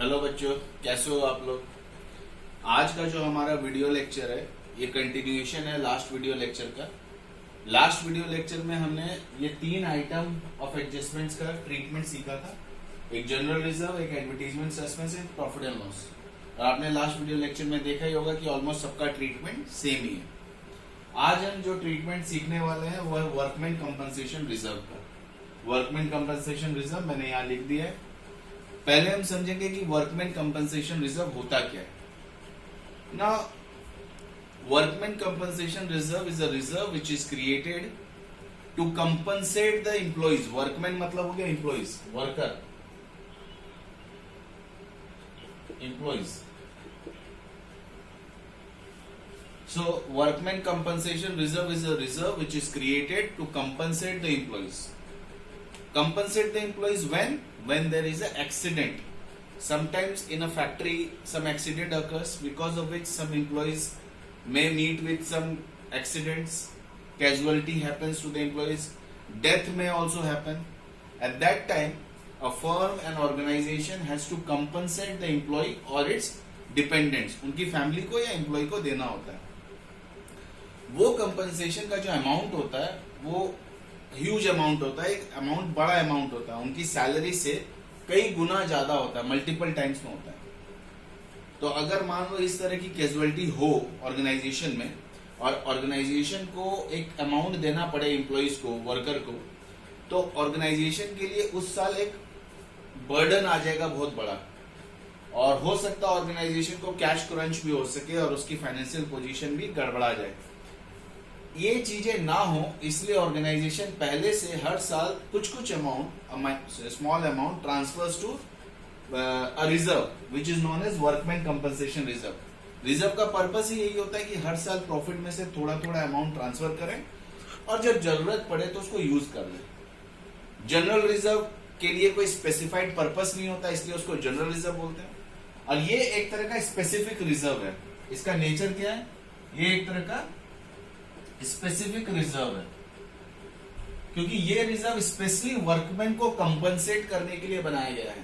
Hello बच्चों, कैसे हो आप लोग। आज का जो हमारा वीडियो लेक्चर है ये कंटिन्यूएशन है लास्ट वीडियो लेक्चर का। लास्ट वीडियो लेक्चर में हमने ये 3 आइटम ऑफ एडजस्टमेंट्स का ट्रीटमेंट सीखा था। एक जनरल रिजर्व, एक एडवर्टीजमेंट सस्पेंस, एक प्रॉफिट एंड लॉस। और आपने लास्ट वीडियो लेक्चर में देखा ही होगा कि ऑलमोस्ट सबका ट्रीटमेंट सेम ही है। आज हम जो ट्रीटमेंट सीखने वाले हैं वह वर्कमैन कंपनसेशन रिजर्व का। वर्कमैन कंपनसेशन रिजर्व मैंने यहाँ लिख दिया है। पहले हम समझेंगे कि वर्कमैन कंपनसेशन रिजर्व होता क्या है ना। Workman compensation reserve is a reserve which is created to compensate the employees. Workman मतलब हो गया employees, worker, employees. So workman compensation reserve is a reserve which is created to compensate the employees. Compensate the employees when there is an accident. Sometimes in a factory some accident occurs because of which some employees may meet with some accidents. Casualty happens to the employees. Death may also happen. At that time, a firm and organization has to compensate the employee or its dependents. उनकी family को या employ को देना होता है। वो compensation का जो अमाउंट होता है वो ह्यूज अमाउंट होता है, एक अमाउंट बड़ा अमाउंट होता है, उनकी सैलरी से कई गुना ज्यादा होता है, मल्टीपल टाइम्स में होता है। तो अगर मान लो इस तरह की कैजुअलिटी हो ऑर्गेनाइजेशन में और ऑर्गेनाइजेशन को एक अमाउंट देना पड़े एम्प्लॉइज को, वर्कर को, तो ऑर्गेनाइजेशन के लिए उस साल एक बर्डन आ जाएगा बहुत बड़ा। और हो सकता है ऑर्गेनाइजेशन को कैश क्रंच भी हो सके और उसकी फाइनेंशियल पोजीशन भी गड़बड़ा जाए। ये चीजें ना हो इसलिए ऑर्गेनाइजेशन पहले से हर साल कुछ amount, small amount transfers to a reserve which is known as workman compensation reserve. Reserve का पर्पस ही यही होता है कि हर साल प्रॉफिट में से थोड़ा थोड़ा अमाउंट ट्रांसफर करें और जब जरूरत पड़े तो उसको यूज कर लें। जनरल रिजर्व के लिए कोई स्पेसिफाइड पर्पस नहीं होता, इसलिए उसको जनरल रिजर्व बोलते हैं। और ये एक तरह का स्पेसिफिक रिजर्व है। इसका नेचर क्या है? ये एक तरह का स्पेसिफिक रिजर्व है क्योंकि ये रिजर्व स्पेशली वर्कमैन को कंपनसेट करने के लिए बनाया गया है।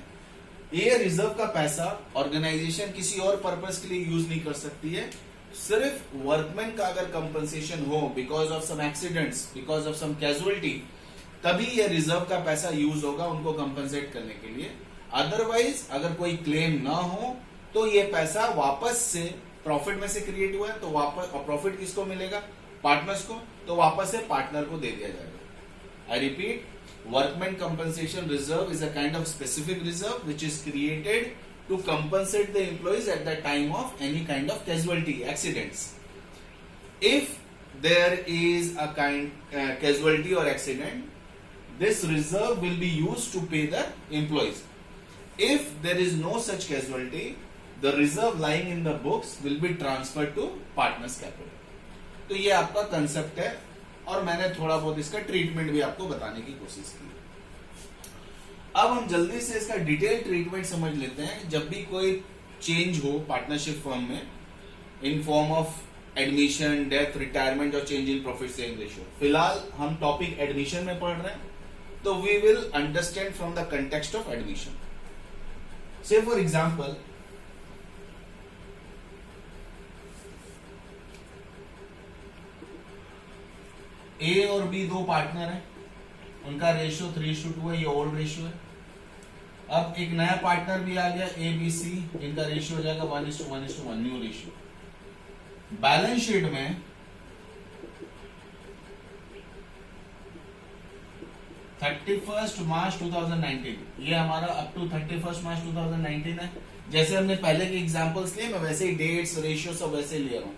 ये रिजर्व का पैसा ऑर्गेनाइजेशन किसी और पर्पस के लिए यूज नहीं कर सकती है। सिर्फ वर्कमैन का अगर कंपनसेशन हो because of some accidents, because of some casualty, तभी ये रिजर्व का पैसा यूज होगा उनको कंपनसेट करने के लिए। अदरवाइज अगर कोई क्लेम ना हो तो ये पैसा वापस से प्रॉफिट में से क्रिएट हुआ है तो वापस, और प्रॉफिट किसको मिलेगा? पार्टनर्स को, तो वापस से पार्टनर को दे दिया जाएगा। I repeat, workman compensation reserve is a kind of specific reserve which is created to compensate the employees at the time of any kind of casualty, accidents. If there is a kind casualty और accident, this reserve will be used to pay the employees. If there is no such casualty, the reserve lying in the books will be transferred to partners capital. तो ये आपका concept है और मैंने थोड़ा बहुत इसका ट्रीटमेंट भी आपको बताने की कोशिश की। अब हम जल्दी से इसका डिटेल ट्रीटमेंट समझ लेते हैं। जब भी कोई चेंज हो पार्टनरशिप फर्म में in form of admission, death, retirement और change in profit sharing ratio. फिलहाल हम टॉपिक एडमिशन में पढ़ रहे हैं तो we will understand from the context of admission. Say for example, A और B दो पार्टनर हैं, उनका रेशियो 3:2 है, ये ओल्ड रेशियो है। अब एक नया पार्टनर भी आ गया A, B, C, इनका रेशियो हो जाएगा 1:1:1, न्यू रेशियो। बैलेंस शीट में 31 मार्च 2019, ये हमारा अप टू 31 मार्च 2019 है। जैसे हमने पहले के एग्जांपल्स लिए, मैं वैसे ही डेट्स, रेशियो सब वैसे ले रहा हूं।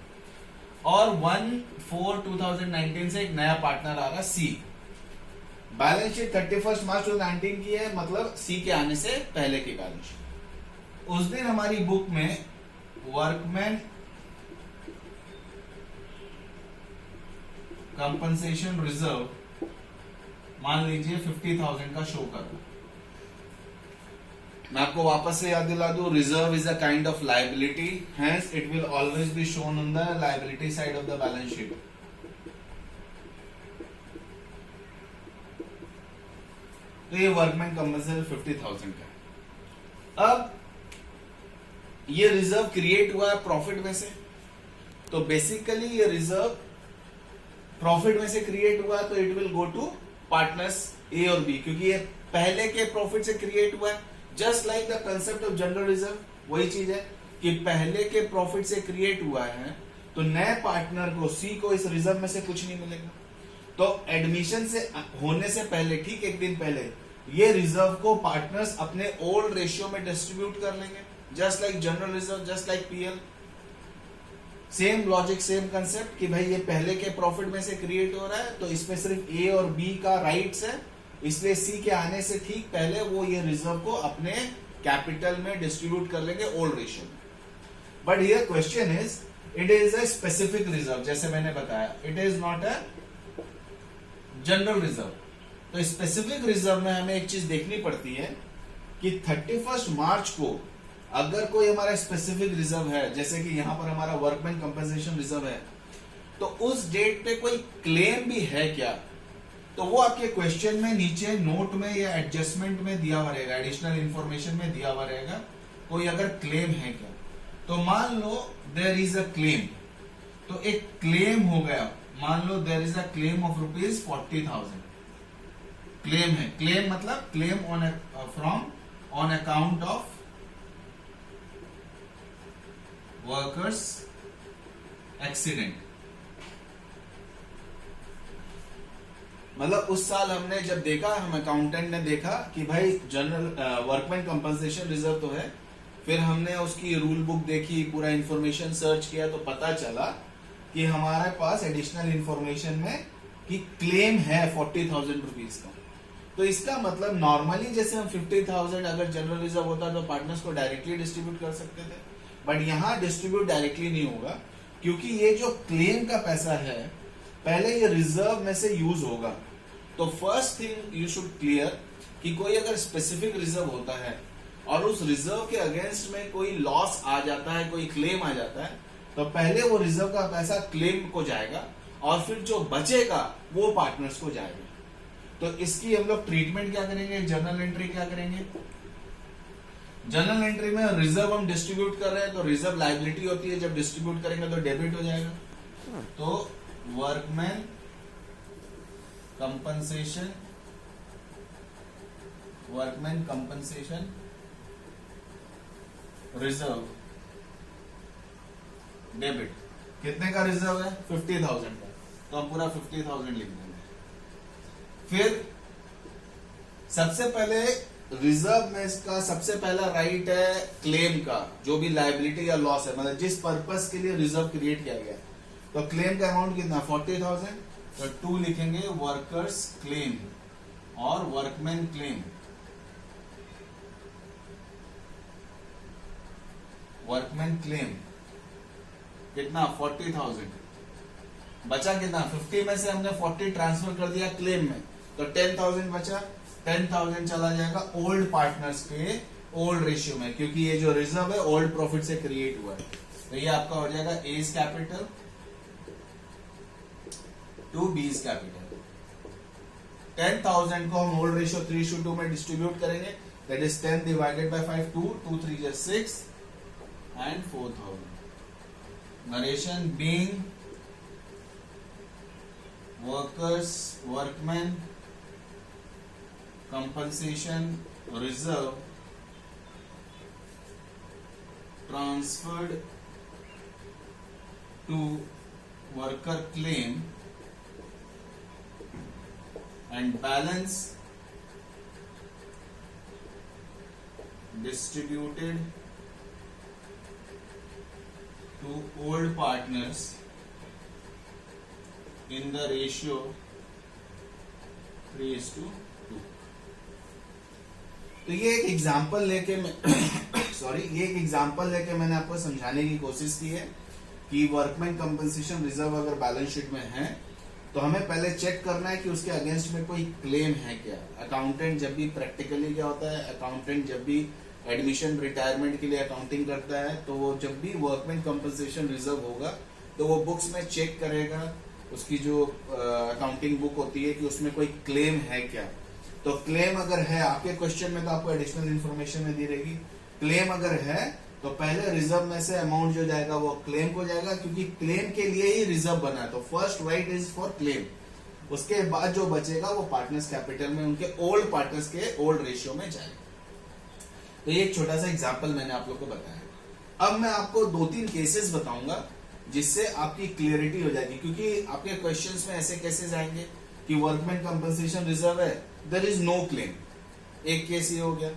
और 1/4/2019 से एक नया पार्टनर आ रहा C। बैलेंस शीट 31 मार्च 2019 की है, मतलब C के आने से पहले की बैलेंस शीट। उस दिन हमारी बुक में वर्कमैन कंपनसेशन रिजर्व मान लीजिए 50,000 का शो कर रहा। मैं आपको वापस से याद दिला दूं, reserve is a kind of liability, hence it will always be shown on the liability side of the balance sheet. तो ये वर्कमैन कंपनसेशन 50,000 का है। अब ये रिजर्व क्रिएट हुआ है प्रॉफिट में से, तो बेसिकली ये रिजर्व प्रॉफिट में से क्रिएट हुआ तो it will go to partners A और बी, क्योंकि ये पहले के प्रॉफिट से क्रिएट हुआ है। Just like the concept of general reserve, वही चीज है कि पहले के प्रॉफिट से क्रिएट हुआ है, तो नए पार्टनर को सी को इस रिजर्व में से कुछ नहीं मिलेगा। तो एडमिशन से होने से पहले, ठीक एक दिन पहले, ये रिजर्व को पार्टनर्स अपने ओल्ड रेशियो में डिस्ट्रीब्यूट कर लेंगे, just like general reserve, just like PL. Same logic, same concept कि भाई ये पहले के प्रॉफिट में से क्रिएट हो रहा है, तो इसमें सिर्फ ए और बी का राइट्स है, इसलिए सी के आने से ठीक पहले वो ये रिजर्व को अपने कैपिटल में डिस्ट्रीब्यूट कर लेंगे ओल्ड रेशियो में। But here question is, it is a specific reserve, जैसे मैंने बताया, it is not a general reserve. तो स्पेसिफिक रिजर्व में हमें एक चीज देखनी पड़ती है कि 31 मार्च को अगर कोई हमारा स्पेसिफिक रिजर्व है, जैसे कि यहां पर हमारा वर्कमैन कंपनसेशन रिजर्व है, तो उस डेट पे कोई क्लेम भी है क्या, तो वो आपके क्वेश्चन में नीचे नोट में या एडजस्टमेंट में दिया हुआ रहेगा, एडिशनल इंफॉर्मेशन में दिया हुआ रहेगा, कोई अगर क्लेम है क्या। तो मान लो देयर इज अ क्लेम, तो एक क्लेम हो गया, मान लो there is a claim of ₹40,000, claim है, क्लेम मतलब claim on from on account of workers accident. मतलब उस साल हमने जब देखा, हम अकाउंटेंट ने देखा कि भाई जनरल वर्कमैन कंपनसेशन रिजर्व तो है, फिर हमने उसकी रूल बुक देखी, पूरा इंफॉर्मेशन सर्च किया, तो पता चला कि हमारे पास एडिशनल इंफॉर्मेशन में कि क्लेम है ₹40,000 का। तो इसका मतलब नॉर्मली जैसे हम 50,000 अगर जनरल रिजर्व होता तो पार्टनर्स को डायरेक्टली डिस्ट्रीब्यूट कर सकते थे, बट यहां डिस्ट्रीब्यूट डायरेक्टली नहीं होगा, क्योंकि ये जो क्लेम का पैसा है पहले ये रिजर्व में से यूज होगा। तो first thing you should clear कि कोई अगर स्पेसिफिक रिजर्व होता है और उस रिजर्व के अगेंस्ट में कोई लॉस आ जाता है, कोई क्लेम आ जाता है, तो पहले वो रिजर्व का पैसा क्लेम को जाएगा और फिर जो बचेगा वो पार्टनर्स को जाएगा। तो इसकी हम लोग ट्रीटमेंट क्या करेंगे, जर्नल एंट्री क्या करेंगे। जनरल एंट्री में रिजर्व हम डिस्ट्रीब्यूट कर रहे हैं, तो रिजर्व लायबिलिटी होती है, जब डिस्ट्रीब्यूट करेंगे तो डेबिट हो जाएगा। तो workman compensation, workman compensation reserve debit, कितने का रिजर्व है, 50,000 का, तो हम पूरा 50,000 लिख देंगे। फिर सबसे पहले रिजर्व में इसका सबसे पहला राइट है क्लेम का, जो भी लायबिलिटी या लॉस है, मतलब जिस पर्पस के लिए रिजर्व क्रिएट किया गया। तो क्लेम का अमाउंट कितना, 40,000, तो 2 लिखेंगे वर्कर्स क्लेम और वर्कमैन क्लेम। वर्कमैन क्लेम कितना, 40,000, बचा कितना, 50 में से हमने 40 ट्रांसफर कर दिया क्लेम में, तो 10,000 बचा, 10,000 चला जाएगा ओल्ड पार्टनर्स के ओल्ड रेशियो में, क्योंकि ये जो रिजर्व है ओल्ड प्रॉफिट से क्रिएट हुआ है। तो ये आपका हो जाएगा A's capital to B's capital. 10,000 को हम ओल्ड रेशियो 3:2 में डिस्ट्रीब्यूट करेंगे, that is 10 divided by 5, 2, 2 3 is 6 and 4,000. Narration being workmen compensation reserve transferred to worker claim and balance distributed to old partners in the ratio 3:2। तो ये एक example लेके मैं ये एक एग्जाम्पल लेके मैंने आपको समझाने की कोशिश की है कि वर्कमैन कंपनसेशन रिजर्व अगर बैलेंस शीट में है तो हमें पहले चेक करना है कि उसके अगेंस्ट में कोई क्लेम है क्या। अकाउंटेंट जब भी प्रैक्टिकली क्या होता है, अकाउंटेंट जब भी एडमिशन रिटायरमेंट के लिए अकाउंटिंग करता है तो वो जब भी वर्कमैन कंपनसेशन रिजर्व होगा तो वो बुक्स में चेक करेगा, उसकी जो अकाउंटिंग बुक होती है कि उसमें कोई क्लेम है क्या। तो क्लेम अगर है, आपके क्वेश्चन में तो आपको एडिशनल इंफॉर्मेशन में दी रहेगी, क्लेम अगर है तो पहले रिजर्व में से अमाउंट जो जाएगा वो क्लेम को जाएगा, क्योंकि क्लेम के लिए ही रिजर्व बना है, तो first right is for claim. उसके बाद जो बचेगा वो पार्टनर्स कैपिटल में उनके ओल्ड पार्टनर्स के ओल्ड रेशियो में जाएगा। तो ये एक छोटा सा एग्जांपल मैंने आप लोग को बताया। अब मैं आपको 2-3 केसेस बताऊंगा जिससे आपकी क्लियरिटी हो जाएगी, क्योंकि आपके क्वेश्चंस में ऐसे केसेस आएंगे कि वर्कमैन कंपनसेशन रिजर्व है, देयर इज नो क्लेम, एक केस ये हो गया।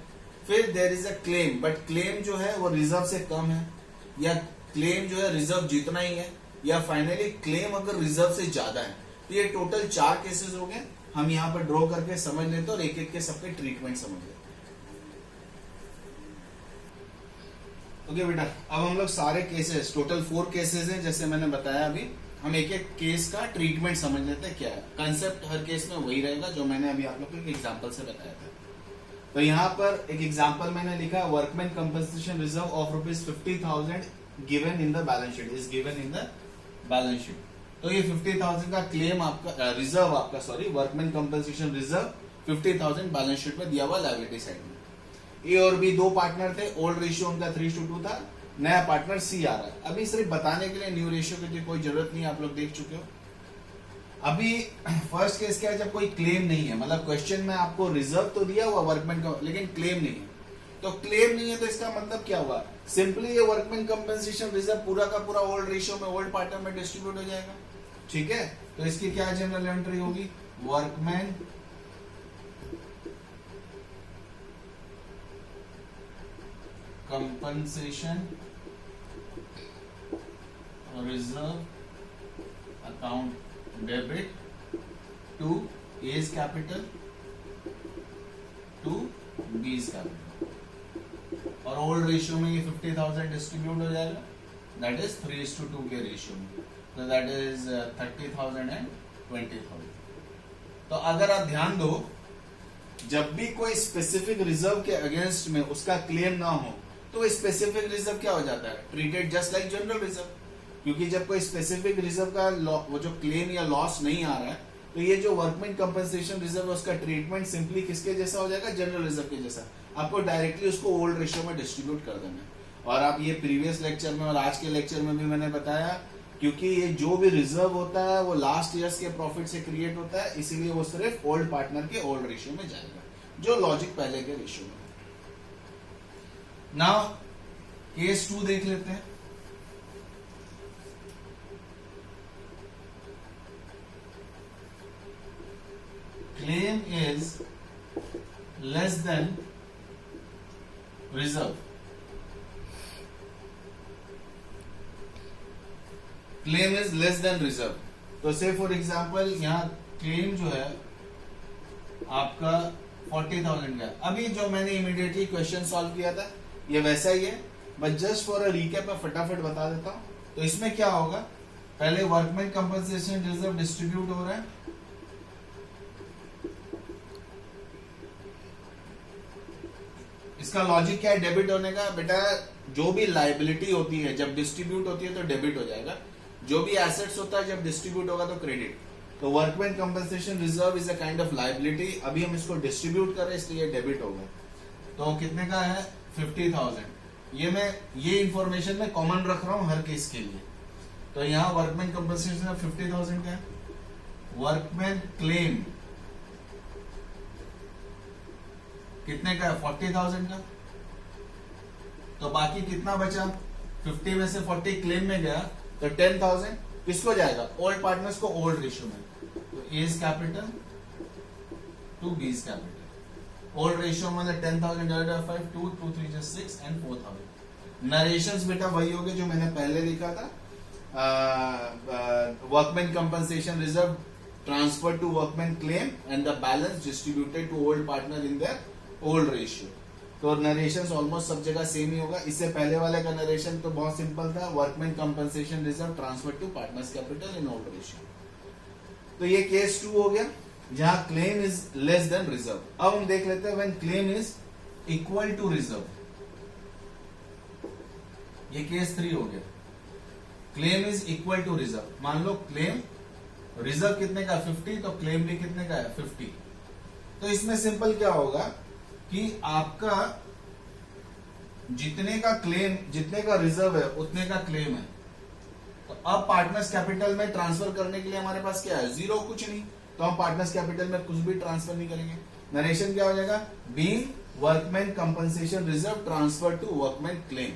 फिर there is a claim, but claim जो है वो रिजर्व से कम है, या क्लेम जो है रिजर्व जितना ही है, या फाइनली क्लेम अगर रिजर्व से ज्यादा है। तो ये टोटल 4 केसेस हो गए। हम यहाँ पर ड्रॉ करके समझ लेते और एक एक के सबके ट्रीटमेंट समझ लेते। ओके बेटा, अब हम लोग सारे केसेस, टोटल 4 केसेस हैं जैसे मैंने बताया अभी, हम एक एक केस का ट्रीटमेंट समझ लेते हैं क्या है। कंसेप्ट हर केस में वही रहेगा जो मैंने अभी आप लोग को एक एग्जांपल से बताया था। तो यहाँ पर एक एग्जांपल मैंने लिखा, workman compensation reserve of ₹50,000 given in the balance sheet, is given in the balance sheet. तो ये 50,000 का क्लेम आपका, रिजर्व आपका, sorry, workman compensation reserve 50,000 balance sheet में दिया हुआ लायबिलिटी साइड में। ए और बी 2 पार्टनर थे, ओल्ड रेशियो उनका 3:2 था, नया पार्टनर सी आ रहा है। अभी सिर्फ बताने के लिए न्यू रेशियो की कोई जरूरत नहीं, आप लोग देख चुके हो। अभी फर्स्ट केस क्या है, जब कोई क्लेम नहीं है, मतलब क्वेश्चन में आपको रिजर्व तो दिया हुआ वर्कमैन का, लेकिन क्लेम नहीं है। तो क्लेम नहीं है तो इसका मतलब क्या हुआ, सिंपली ये वर्कमैन कंपनसेशन रिजर्व पूरा का पूरा ओल्ड रेशियो में, ओल्ड पार्टनर में डिस्ट्रीब्यूट हो जाएगा। ठीक है, तो इसकी क्या जनरल एंट्री होगी, workman compensation reserve account debit to A's capital to B's capital, और ओल्ड रेशियो में ये 50,000 डिस्ट्रीब्यूट हो जाएगा, दैट इज 3:2 के रेशियो में, तो दैट इज 30,000 एंड 20,000। तो अगर आप ध्यान दो, जब भी कोई स्पेसिफिक रिजर्व के अगेंस्ट में उसका क्लेम ना हो तो स्पेसिफिक रिजर्व क्या हो जाता है, treated just like general reserve. क्योंकि जब कोई स्पेसिफिक रिजर्व का वो जो क्लेम या लॉस नहीं आ रहा है, तो ये जो वर्कमैन कंपनसेशन रिजर्व है उसका ट्रीटमेंट सिंपली किसके जैसा हो जाएगा, जनरल रिजर्व के जैसा। आपको डायरेक्टली उसको ओल्ड रेशियो में डिस्ट्रीब्यूट कर देना है। और आप ये प्रीवियस लेक्चर में और आज के लेक्चर में भी मैंने बताया, क्योंकि ये जो भी रिजर्व होता है वो लास्ट ईयर्स के प्रॉफिट से क्रिएट होता है, इसीलिए वो सिर्फ ओल्ड पार्टनर के ओल्ड रेशियो में जाएगा, जो लॉजिक पहले के रेशियो में। नाउ केस 2 देख लेते हैं। Claim is less than reserve. Claim is less than reserve, तो से फॉर एग्जांपल यहाँ क्लेम जो है आपका 40,000 का। अभी जो मैंने इमीडिएटली क्वेश्चन सॉल्व किया था ये वैसा ही है, but just for a recap मैं फटाफट बता देता हूं। तो इसमें क्या होगा, पहले वर्कमैन कंपनसेशन रिजर्व डिस्ट्रीब्यूट हो रहा है, इसका लॉजिक क्या है डेबिट होने का, बेटा जो भी लायबिलिटी होती है जब डिस्ट्रीब्यूट होती है तो डेबिट हो जाएगा, जो भी एसेट्स होता है जब डिस्ट्रीब्यूट होगा तो क्रेडिट। तो workman compensation reserve is a kind of liability, अभी हम इसको डिस्ट्रीब्यूट कर रहे हैं इसलिए डेबिट होगा। तो कितने का है, 50,000। ये मैं ये इंफॉर्मेशन में कॉमन रख रहा हूं हर केस के लिए। तो यहाँ वर्कमैन कंपनसेशन 50,000 का है, वर्कमैन क्लेम कितने का है, 40,000 का। तो बाकी कितना बचा, 50 में से 40 क्लेम में गया, तो 10,000 किसको जाएगा, ओल्ड पार्टनर्स को ओल्ड रेशियो में। तो A's capital to B's capital, old ratio मतलब 10,000 divided by 5, 2, 2, 3 just 6 and 4,000। Narrations बेटा वही हो गए जो मैंने पहले लिखा था, workman compensation reserve transfer to workman claim and the balance distributed to old partner in their old ratio. तो नरेशन ऑलमोस्ट सब जगह सेम ही होगा। इससे पहले वाले का नरेशन तो बहुत सिंपल था, workman compensation reserve transfer to partners capital in old ratio. तो ये केस 2 हो गया जहां claim is less than reserve. अब हम देख लेते हैं when claim is equal to reserve, ये केस 3 हो गया। Claim is equal to reserve, मान लो क्लेम रिजर्व कितने का 50, तो क्लेम भी कितने का है 50। तो इसमें सिंपल क्या होगा कि आपका जितने का रिजर्व है उतने का क्लेम है। तो अब पार्टनर्स कैपिटल में ट्रांसफर करने के लिए हमारे पास क्या है, जीरो, कुछ नहीं, तो हम पार्टनर्स कैपिटल में कुछ भी ट्रांसफर नहीं करेंगे। नरेशन क्या हो जाएगा, being workman compensation reserve transfer to workman claim,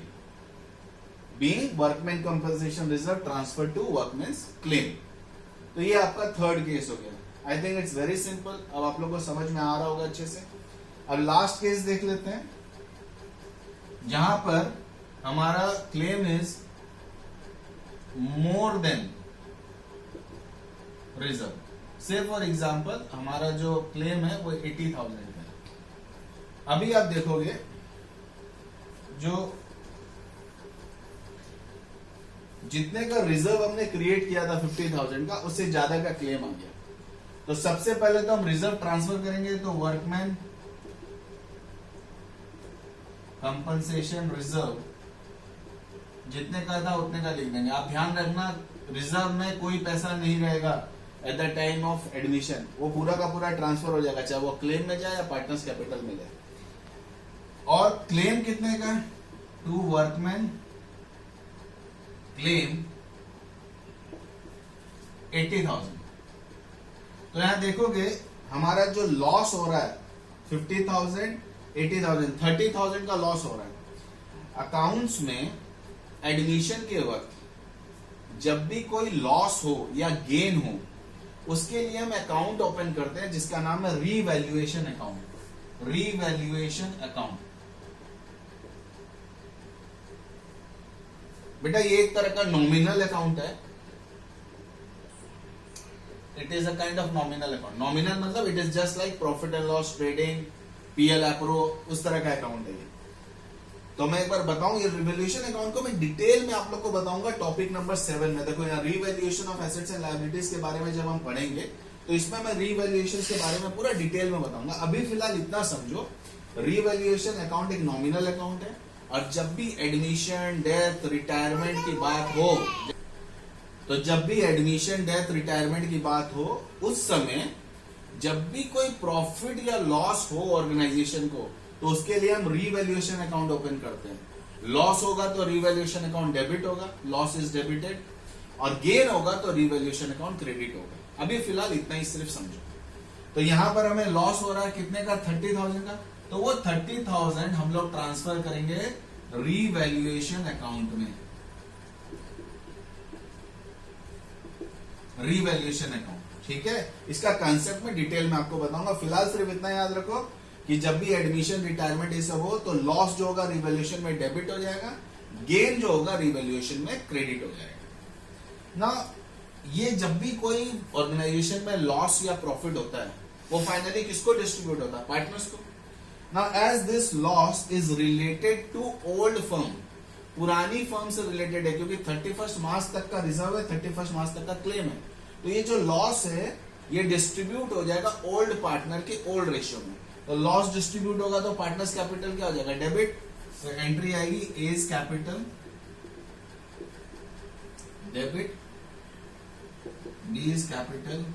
being workman compensation reserve transfer to workman's claim. तो ये आपका थर्ड केस हो गया। I think it's very simple, अब आप लोगों को समझ में आ रहा होगा अच्छे से। अब लास्ट केस देख लेते हैं, जहां पर हमारा claim is more than reserve. से फॉर एग्जाम्पल हमारा जो क्लेम है वो 80,000 है। अभी आप देखोगे जो जितने का रिजर्व हमने क्रिएट किया था 50,000 का, उससे ज्यादा का क्लेम आ गया। तो सबसे पहले तो हम रिजर्व ट्रांसफर करेंगे, तो वर्कमैन कंपनसेशन रिजर्व जितने का था उतने का लिख देंगे। आप ध्यान रखना रिजर्व में कोई पैसा नहीं रहेगा eight the time of admission, वो पूरा का पूरा ट्रांसफर हो जाएगा, चाहे वो क्लेम में जाए या पार्टनर्स कैपिटल में जाए। और क्लेम कितने का, टू वर्कमैन क्लेम 80,000। तो यहां देखोगे हमारा जो लॉस हो रहा है 50,000, 80,000, 30,000 का लॉस हो रहा है। अकाउंट्स में एडमिशन के वक्त जब भी कोई लॉस हो या गेन हो, उसके लिए हम अकाउंट ओपन करते हैं जिसका नाम है रीवैल्यूएशन अकाउंट। रीवैल्यूएशन अकाउंट बेटा ये एक तरह का नॉमिनल अकाउंट है। It is a kind of nominal account. Nominal मतलब it is just like profit and loss, trading, P L, उस तरह का अकाउंट है ये। तो मैं एक बार बताऊं, ये रिवैल्यूएशन अकाउंट को मैं डिटेल में आप लोग को बताऊंगा टॉपिक नंबर 7 में। देखो यहाँ revaluation of assets and liabilities के बारे में जब हम पढ़ेंगे तो इसमें मैं रिवैल्यूएशन के बारे में पूरा डिटेल में बताऊंगा। अभी फिलहाल इतना समझो, रिवैल्यूएशन अकाउंट एक नॉमिनल अकाउंट है, और जब भी एडमिशन, डेथ, रिटायरमेंट की बात हो, तो जब भी एडमिशन, डेथ, रिटायरमेंट की बात हो, उस समय जब भी कोई प्रॉफिट या लॉस हो ऑर्गेनाइजेशन को, तो उसके लिए हम रीवैल्यूएशन अकाउंट ओपन करते हैं। लॉस होगा तो रीवैल्यूएशन अकाउंट डेबिट होगा, लॉस इज डेबिटेड, और गेन होगा तो रीवैल्यूएशन अकाउंट क्रेडिट होगा। अभी फिलहाल इतना ही सिर्फ समझो। तो यहां पर हमें लॉस हो रहा है कितने का, 30,000 का, तो वो 30,000 हम लोग ट्रांसफर करेंगे रीवैल्यूएशन अकाउंट में। रीवैल्यूएशन अकाउंट, ठीक है। इसका कंसेप्ट में डिटेल में आपको बताऊंगा। फिलहाल सिर्फ इतना याद रखो कि जब भी एडमिशन, रिटायरमेंट ये सब हो, तो लॉस जो होगा रिवैल्यूएशन में डेबिट हो जाएगा, गेन जो होगा रिवैल्यूएशन में क्रेडिट हो जाएगा ना। ये जब भी कोई ऑर्गेनाइजेशन में लॉस या प्रॉफिट होता है, वो फाइनली किसको डिस्ट्रीब्यूट होता है, पार्टनर्स को। Now as this loss is related to old firm, पुरानी फर्म से रिलेटेड है, क्योंकि 31 मार्च तक का रिजर्व है, 31 मार्च तक का क्लेम है, तो ये जो लॉस है ये डिस्ट्रीब्यूट हो जाएगा ओल्ड पार्टनर के ओल्ड रेशियो में। तो लॉस डिस्ट्रीब्यूट होगा तो पार्टनर्स कैपिटल क्या हो जाएगा, डेबिट। तो एंट्री आएगी as capital debit, B is capital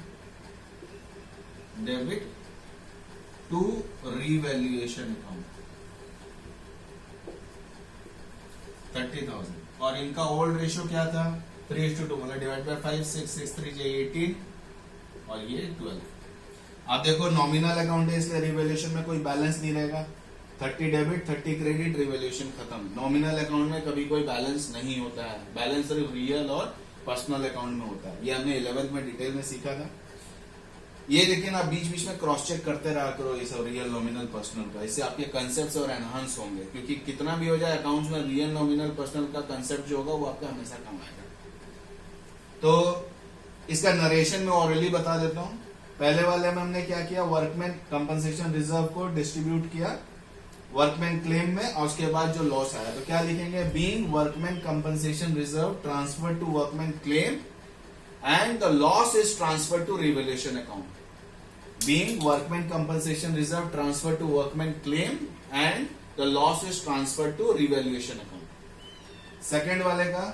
debit to revaluation account 30,000, और इनका ओल्ड रेशियो क्या था, 3:2, मतलब डिवाइड बाय 5, 6, 6, 3 18, और ये 12। आप देखो नॉमिनल अकाउंट है, इसलिए रिवैल्यूएशन में कोई बैलेंस नहीं रहेगा। 30 डेबिट, 30 क्रेडिट, रिवैल्यूएशन खत्म। नॉमिनल अकाउंट में कभी कोई बैलेंस नहीं होता है, बैलेंस सिर्फ रियल और पर्सनल अकाउंट में होता है। ये हमने 11th में डिटेल में सीखा था। ये लेकिन आप बीच बीच में क्रॉस चेक करते रहा करो ये सब रियल, नॉमिनल, पर्सनल का, इससे आपके कंसेप्ट और एनहांस होंगे। क्योंकि कितना भी हो जाए अकाउंट्स में रियल, नॉमिनल, पर्सनल का कंसेप्ट जो होगा वो आपका हमेशा काम आएगा। तो इसका नरेशन में ऑलरेडी बता देता हूं। पहले वाले में हमने क्या किया, वर्कमैन कंपनसेशन रिजर्व को डिस्ट्रीब्यूट किया वर्कमैन क्लेम में, और उसके बाद जो लॉस आया तो क्या लिखेंगे, being workman compensation reserve transfer to workman claim and the loss is transferred to revaluation account. Being workman compensation reserve transferred to workman claim and the loss is transferred to revaluation account. Second वाले का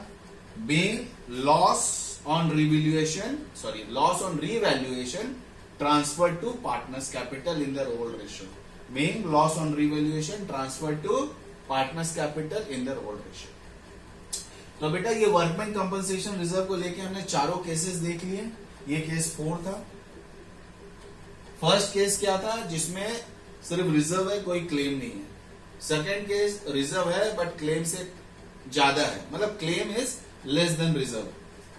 being loss on revaluation transferred to partners capital in their old ratio. Being loss on revaluation transferred to partners capital in the old ratio. तो बेटा ये workman compensation reserve को लेके हमने चारों cases देख लिए। ये केस 4 था। फर्स्ट केस क्या था, जिसमें सिर्फ रिजर्व है, कोई क्लेम नहीं है। सेकेंड केस रिजर्व है बट क्लेम से ज्यादा है, मतलब claim is less than reserve.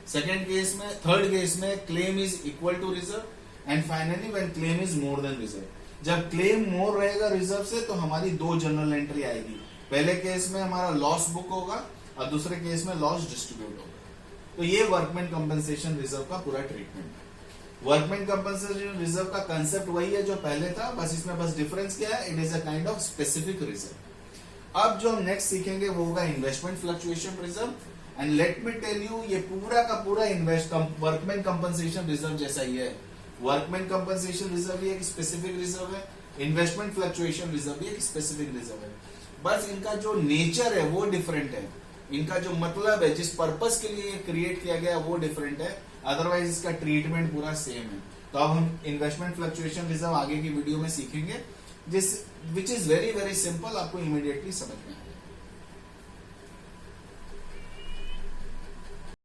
Second case में, थर्ड केस में claim is equal to reserve. And finally when claim is more than reserve. जब क्लेम मोर रहेगा रिजर्व से तो हमारी 2 जनरल एंट्री आएगी। पहले केस में हमारा लॉस बुक होगा और दूसरे केस में लॉस डिस्ट्रीब्यूट होगा। तो ये वर्कमैन कंपनसेशन रिजर्व का पूरा ट्रीटमेंट है। वर्कमैन कंपनसेशन रिजर्व का कंसेप्ट वही है जो पहले था, बस इसमें बस डिफरेंस क्या है, it is a kind of specific reserve. अब जो हम नेक्स्ट सीखेंगे वो होगा investment fluctuation reserve. And let me tell you, ये पूरा का पूरा वर्कमैन कंपनसेशन रिजर्व जैसा ही है। वर्कमैन कंपनसेशन रिजर्व भी एक स्पेसिफिक रिजर्व है, इन्वेस्टमेंट फ्लक्चुएशन रिजर्व भी एक स्पेसिफिक रिजर्व है। बस इनका जो नेचर है वो डिफरेंट है, इनका जो मतलब है, जिस पर्पस के लिए क्रिएट किया गया वो डिफरेंट है, अदरवाइज इसका ट्रीटमेंट पूरा सेम है। तो अब हम इन्वेस्टमेंट फ्लक्चुएशन रिजर्व आगे की वीडियो में सीखेंगे, जिस which is very very simple, आपको इमीडिएटली समझ में आएगा।